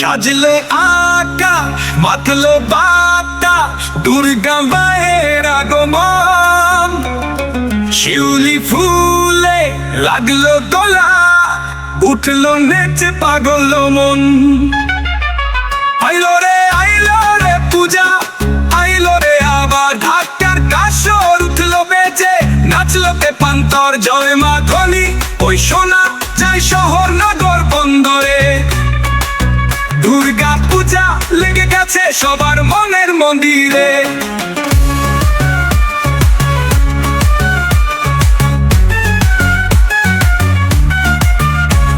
সাজলে আকাশ মাতলে বাতাস, দুর্গা মায়ের আগমন। শিউলি ফুলে লাগলো দোলা, উঠলো নেচে পাগল মন। আইলো রে পূজা, আইলো রে আবার ঢাকার কাসর, উঠলো বেজে নাচলো পেপান্তর। জয় মা ধ্বনি ওই শোনা যায় শহর নগর বন্দরে। দুর্গা পূজা লেগে গেছে সবার মনের মন্দিরে।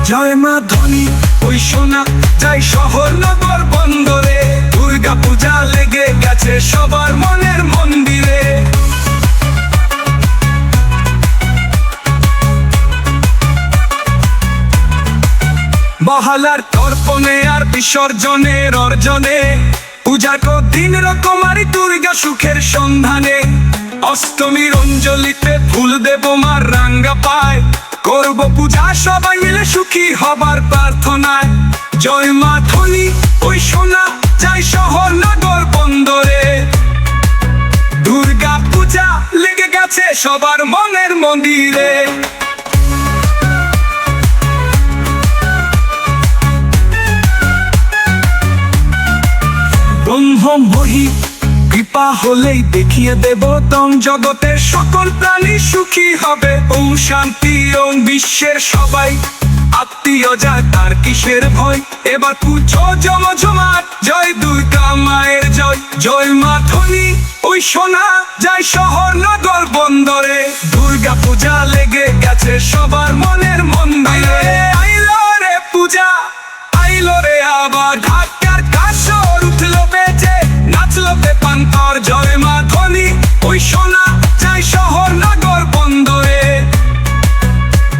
জয় মা ধ্বনি ওই শোনা যায় শহর নগর বন্দরে। দুর্গা পূজা লেগে গেছে সবার মনের মন্দিরে। মহালার তর্পণে আর বিসর্জনের অর্জনে, পূজার দিন রকমারি দুর্গা সুখের সন্ধানে। অষ্টমীর অঞ্জলিতে ফুল দেব মার রাঙ্গা পায়, করব পূজা সবাই মিলে সুখী হবার প্রার্থনায়। জয় মা ধ্বনি ওই শোনা যায় শহর নগর বন্দরে। দুর্গা পূজা লেগে গেছে সবার মনের মন্দিরে। ব্রহ্মময়ী কৃপা হলেই দেখিয়ে দেব তম জগতের সকল প্রাণী সুখী হবে। ওম শান্তি ওম বিশ্বের সবাই আত্মীয় যায় তার কিসের ভয়। এবার পুজো জমজমাট, জয় দুর্গা মায়ের জয়। জয় মা ধ্বনি ওই শোনা যায় শহর নগর বন্দরে। দুর্গা পূজা লেগে গেছে সবার মনের মন্দিরে। আইলো রে পূজা, আইলো রে আবার ঢাকার কাসর, উঠলো বেজে নাচলো পেপান্তর। জয় মা ধ্বনি ওই শোনা যায় শহর নগর বন্দরে।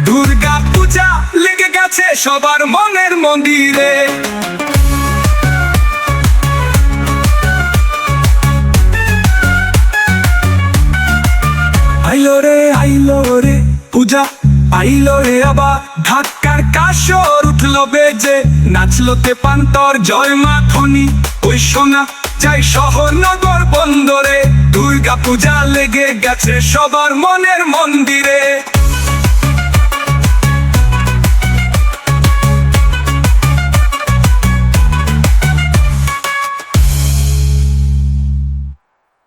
দুর্গা পূজা লেগে গেছে সবার মনের মন্দিরে। আইলো রে পূজা, আইলো রে আবার ঢাকার কাসর, উঠলো বেজে নাচলো পেপান্তর। জয় মা ধ্বনি ওই শোনা যায় শহর নগর বন্দরে। দুর্গা পূজা লেগে গেছে সবার মনের মন্দিরে।